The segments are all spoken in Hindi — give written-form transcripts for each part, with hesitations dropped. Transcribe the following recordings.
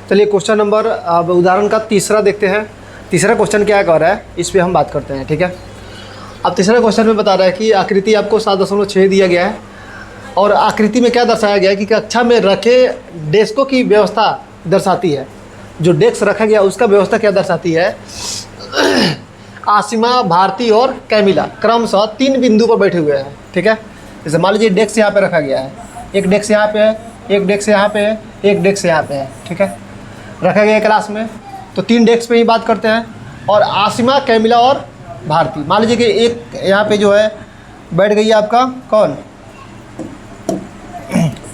चलिए क्वेश्चन नंबर, अब उदाहरण का तीसरा देखते हैं। तीसरा क्वेश्चन क्या कर रहा है इस पर हम बात करते हैं, ठीक है। अब तीसरा क्वेश्चन में बता रहा है कि आकृति आपको 7.6 दिया गया है और आकृति में क्या दर्शाया गया है कि कक्षा में रखे डेस्कों की व्यवस्था दर्शाती है। जो डेस्क रखा गया उसका व्यवस्था क्या दर्शाती है। आसिमा, भारती और कैमिला क्रमशः 3 बिंदु पर बैठे हुए हैं, ठीक है। जैसे मान लीजिए डेस्क यहाँ पे रखा गया है, एक डेस्क यहाँ पे है, एक डेस्क यहाँ पे है, एक डेस्क यहाँ पे है, ठीक है, रखा गया है क्लास में। तो 3 डेस्क पे ही बात करते हैं। और आसिमा, कैमिला और भारती, मान लीजिए कि एक यहाँ पे जो है बैठ गई है आपका कौन,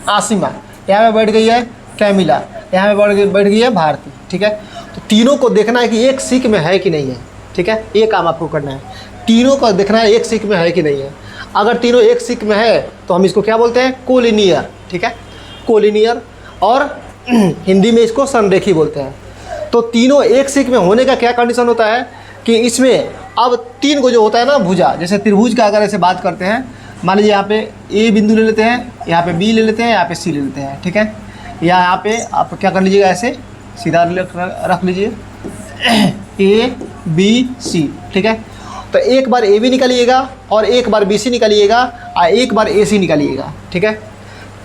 आसिमा, यहाँ पे बैठ गई है कैमिला, यहाँ पे बैठ गई है भारती, ठीक है। तो तीनों को देखना है कि एक सीख में है कि नहीं है, ठीक है। ये काम आपको करना है, तीनों को देखना है एक सीख में है कि नहीं है। अगर तीनों एक सीख में है तो हम इसको क्या बोलते हैं, कोलिनियर, ठीक है, कोलिनियर। और हिंदी में इसको संरेखी बोलते हैं। तो तीनों एक सीख में होने का क्या कंडीशन होता है कि इसमें अब 3 को जो होता है ना भुजा, जैसे त्रिभुज का अगर ऐसे बात करते हैं, मान लीजिए यहाँ पे ए बिंदु ले लेते हैं, यहाँ पे बी ले लेते हैं, यहाँ पे सी ले लेते हैं, ठीक है। या यहाँ पे आप क्या कर लीजिएगा, ऐसे सीधा रख लीजिए ए बी सी, ठीक है। तो एक बार ए बी निकालिएगा और एक बार बी सी निकालिएगा और एक बार ए सी निकालिएगा, ठीक है।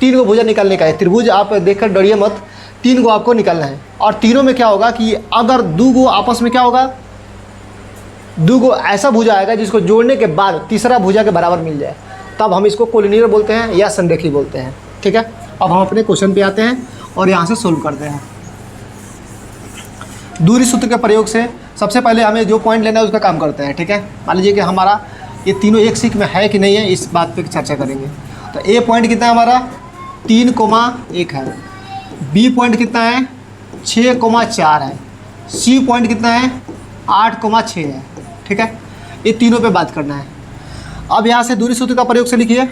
3 को भुजा निकालने का है। त्रिभुज आप देखकर डरिए मत, 3 को आपको निकालना है। और तीनों में क्या होगा कि अगर 2 को आपस में क्या होगा, 2 को ऐसा भुजा आएगा जिसको जोड़ने के बाद तीसरा भुजा के बराबर मिल जाए, तब हम इसको कोलिनियर बोलते हैं या संरेखी बोलते हैं, ठीक है। अब हम अपने क्वेश्चन पे आते हैं और यहाँ से सोल्व करते हैं। दूरी सूत्र के प्रयोग से सबसे पहले हमें जो पॉइंट लेना है उसका काम करते हैं, ठीक है। मान लीजिए कि हमारा ये तीनों एक सीख में है कि नहीं है, इस बात पे चर्चा करेंगे। तो ए पॉइंट कितना है हमारा 3,1 है, बी पॉइंट कितना है 6,4 है, सी पॉइंट कितना है 8,6 है, ठीक है। ये तीनों पे बात करना है। अब यहाँ से दूरी सूत्र का प्रयोग से लिखिए,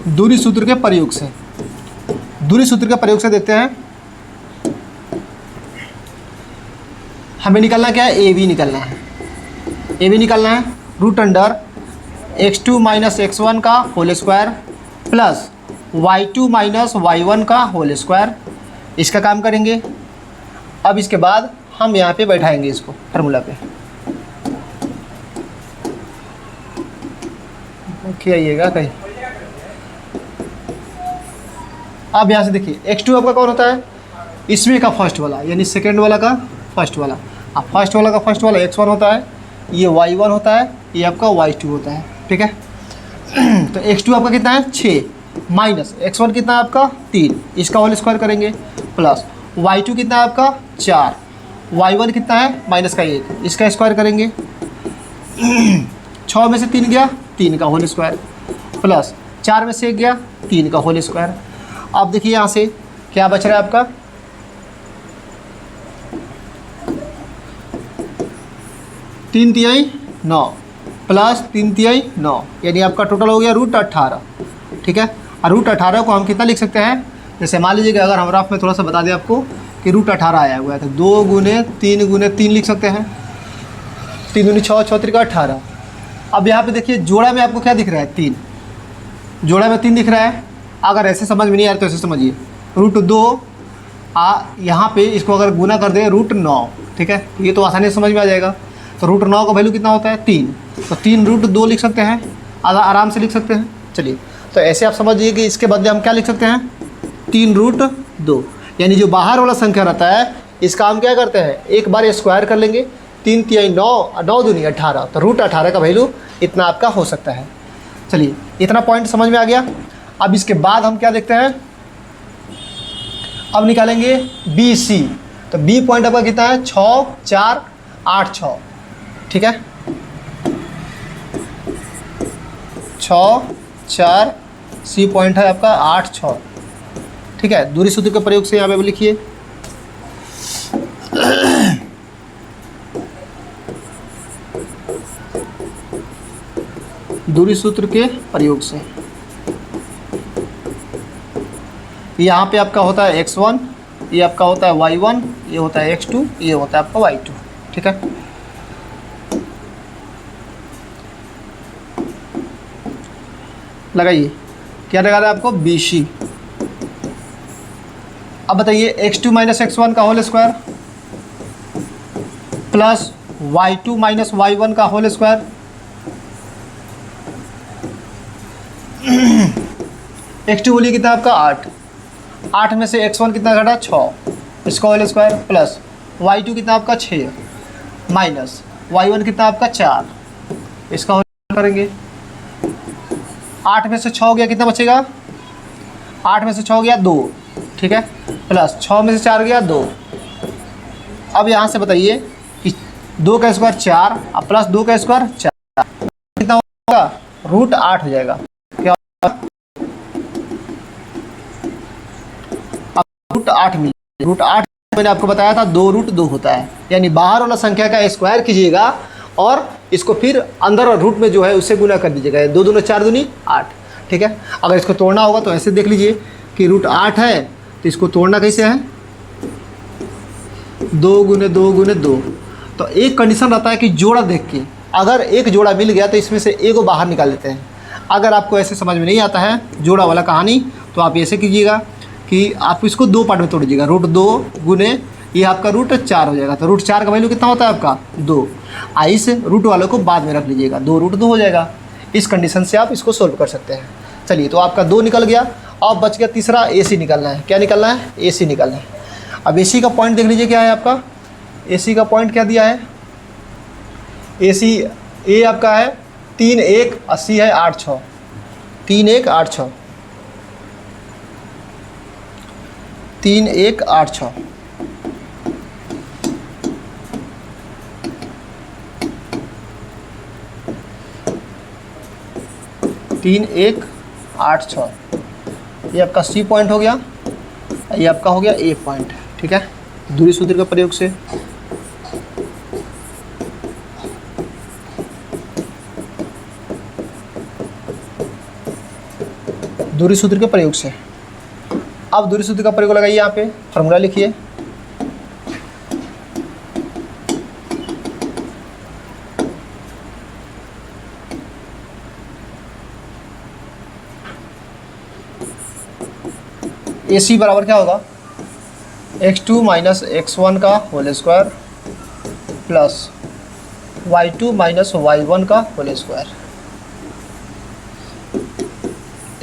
दूरी सूत्र के प्रयोग से, दूरी सूत्र के प्रयोग से देखते हैं। हमें निकालना क्या है, ए बी निकालना है। ए बी निकालना है root under x2 minus x1 का whole square plus y2 minus y1 का होल स्क्वायर, इसका काम करेंगे। अब इसके बाद हम यहाँ पे बैठाएंगे इसको फार्मूला पे, आइएगा कहीं। अब यहाँ से देखिए x2 आपका कौन होता है, इसमें का फर्स्ट वाला यानी सेकेंड वाला का फर्स्ट वाला। अब फर्स्ट वाला का फर्स्ट वाला x1 होता है, ये y1 होता है, ये आपका y2 होता है, ठीक है। तो x2 आपका कितना है 6 माइनस x1 कितना है आपका 3, इसका होल स्क्वायर करेंगे प्लस y2 कितना है आपका 4, y1 कितना है माइनस का 1, इसका स्क्वायर करेंगे। 6 में से 3 गया 3 का होल स्क्वायर प्लस 4 में से 1 गया 3 का होल स्क्वायर। अब देखिए यहाँ से क्या बच रहा है आपका 3 × 9 प्लस 3 × 9 यानी आपका टोटल हो गया √18, ठीक है। और √18 को हम कितना लिख सकते हैं, जैसे मान लीजिए कि अगर हम रफ में थोड़ा सा बता दें आपको कि √18 आया हुआ है तो 2 × 3 × 3 लिख सकते हैं, 3 × 6 6 × 18। अब यहाँ पे देखिए जोड़ा में आपको क्या दिख रहा है 3, जोड़ा में 3 दिख रहा है। अगर ऐसे समझ में नहीं आ रहा तो ऐसे समझिए √2 यहाँ पे इसको अगर गुना कर दें √9, ठीक है, ये तो आसानी से समझ में आ जाएगा। तो √9 का वैल्यू कितना होता है 3, तो 3 √2 लिख सकते हैं, आराम से लिख सकते हैं। चलिए तो ऐसे आप समझिए कि इसके बदले हम क्या लिख सकते हैं 3 √2, यानी जो बाहर वाला संख्या रहता है इसका हम क्या करते हैं एक बार स्क्वायर कर लेंगे, 3 × 9 9 दूनी 18, तो √18 का वैल्यू इतना आपका हो सकता है। चलिए इतना पॉइंट समझ में आ गया। अब इसके बाद हम क्या देखते हैं, अब निकालेंगे बी सी। तो बी पॉइंट आपका कितना है 6 4 8 6, ठीक है, 6 4, सी पॉइंट है आपका 8 6, ठीक है। दूरी सूत्र के प्रयोग से यहाँ पे लिखिए दूरी सूत्र के प्रयोग से यहाँ पे आपका होता है x1, ये आपका होता है y1, ये होता है x2, ये होता है आपका y2, ठीक है। लगाइए क्या निकालना है आपको, BC। अब बताइए x2 माइनस x1 का whole square plus y2 minus y1 का होल स्क्वायर। x2 बोलिए कितना आपका 8, 8 में से x1 कितना घटा 6, इसका होल स्क्वायर प्लस y2 कितना आपका 6 माइनस y1 कितना आपका 4, इसका होल करेंगे। 8 में से 6 हो गया, कितना बचेगा, 8 में से 6 हो गया 2, ठीक है, प्लस 6 में से 4 गया 2। अब यहाँ से बताइए कि 2 का स्क्वायर 4 और प्लस 2 का स्क्वायर 4 कितना होगा, √8 हो जाएगा। क्या √8 मिले, √8 मैंने आपको बताया था 2√2 होता है, यानी बाहर वाला संख्या का स्क्वायर कीजिएगा और इसको फिर अंदर रूट में जो है उससे गुना कर दीजिएगा। 2 दूनी 4 दूनी 8, ठीक है। अगर इसको तोड़ना होगा तो ऐसे देख लीजिए कि √8 है तो इसको तोड़ना कैसे है, 2 गुने 2 गुने 2। तो एक कंडीशन रहता है कि जोड़ा देख के अगर एक जोड़ा मिल गया तो इसमें से एक को बाहर निकाल लेते हैं। अगर आपको ऐसे समझ में नहीं आता है जोड़ा वाला कहानी तो आप ऐसे कीजिएगा कि आप इसको 2 पार्ट में तोड़िएगा, √2 गुने ये आपका √4 हो जाएगा। तो √4 का वैल्यू कितना होता है आपका 2। इस रूट वालों को बाद में रख लीजिएगा, 2√2 हो जाएगा। इस कंडीशन से आप इसको सोल्व कर सकते हैं। चलिए, तो आपका 2 निकल गया। अब बच गया तीसरा, AC निकालना है। क्या निकालना है, AC निकालना है। अब AC का पॉइंट देख लीजिए क्या है आपका, AC का पॉइंट क्या दिया है, AC A आपका है 3 1 80 है 8 6, 3 1 8 6, 3 1 8 6। तीन 1 8 6, ये आपका C पॉइंट हो गया, ये आपका हो गया A पॉइंट, ठीक है। दूरी सूत्र के प्रयोग से दूरी सूत्र के प्रयोग से अब दूरी सूत्र का प्रयोग लगाइए, यहाँ पे फॉर्मूला लिखिए। AC बराबर क्या होगा, x2 माइनस x1 का whole square plus y2 minus y1 का होल स्क्वायर।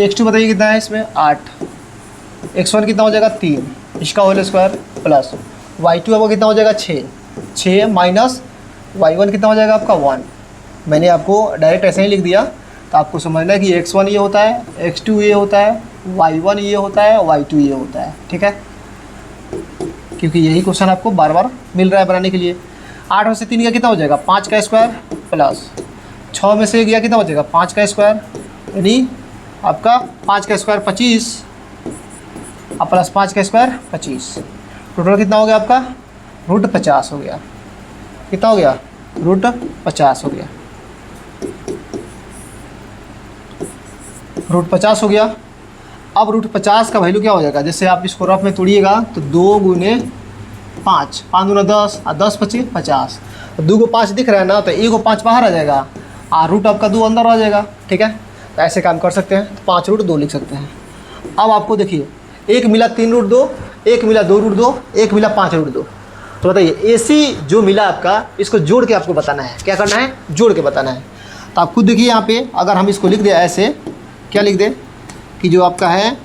x2 बताइए कितना है इसमें 8, x1 कितना हो जाएगा 3, इसका होल स्क्वायर प्लस y2 आपका कितना हो जाएगा 6 माइनस y1 कितना हो जाएगा आपका 1। मैंने आपको डायरेक्ट ऐसे ही लिख दिया, तो आपको समझना है कि x1 ये होता है, x2 ये होता है, y1 ये होता है, y2 ये होता है, ठीक है। क्योंकि यही क्वेश्चन आपको बार बार मिल रहा है बनाने के लिए। 8 में से 3 गया कितना हो जाएगा 5 का स्क्वायर प्लस 6 में से गया कितना हो जाएगा 5 का स्क्वायर, यानी आपका 5 का स्क्वायर 25 और प्लस 5 का स्क्वायर 25। टोटल कितना हो गया आपका √50 हो गया। कितना हो गया √50 हो गया, √50 हो गया। अब √50 का वैल्यू क्या हो जाएगा, जैसे आप इसको रफ में तोड़िएगा तो 2 गुने 5, 5 दूना 10 और 10 25 50। 2 को 5 दिख रहा है ना, तो 1 को 5 बाहर आ जाएगा और रूट आपका 2 अंदर आ जाएगा, ठीक है। तो ऐसे काम कर सकते हैं, तो 5√2 लिख सकते हैं। अब आपको देखिए, एक मिला 3√2, एक मिला 2√2, एक मिला 5√2। तो बताइए AC जो मिला आपका, इसको जोड़ के आपको बताना है। क्या करना है, जोड़ के बताना है। तो आप खुद देखिए यहाँ पे, अगर हम इसको लिख दें ऐसे, क्या लिख दें कि जो आपका है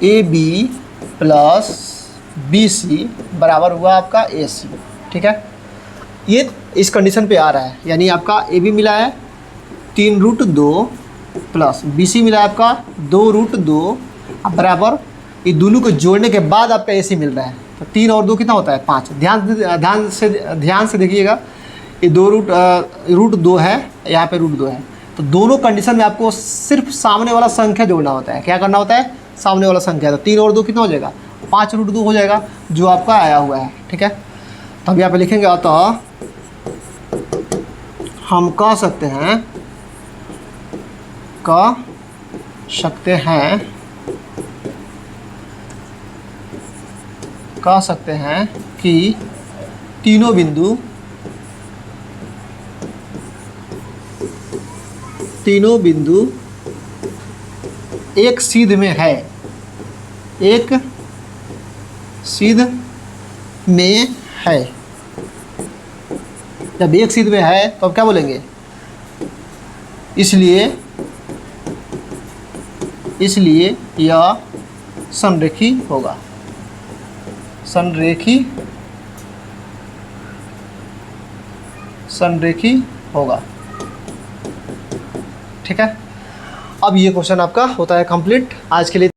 AB प्लस BC बराबर हुआ आपका AC, ठीक है। ये इस कंडीशन पे आ रहा है, यानी आपका AB मिला है 3√2 प्लस BC मिला है आपका 2√2 बराबर, ये दोनों को जोड़ने के बाद आपका AC मिल रहा है। तो 3 और 2 कितना होता है 5। ध्यान से देखिएगा, ये 2√2 है, यहाँ पे √2 है। तो दोनों कंडीशन में आपको सिर्फ सामने वाला संख्या जोड़ना होता है। क्या करना होता है, सामने वाला संख्या। तो 3 और 2 कितना हो जाएगा 5√2 हो जाएगा, जो आपका आया हुआ है, ठीक है। तो अब यहाँ पे लिखेंगे, अतः हम कह सकते हैं कह सकते हैं कि तीनों बिंदु एक सीध में है, एक सीध में है। जब एक सीध में है तो अब क्या बोलेंगे, इसलिए यह समरेखी होगा, संरेखी होगा। ठीक है, अब ये क्वेश्चन आपका होता है कंप्लीट। आज के लिए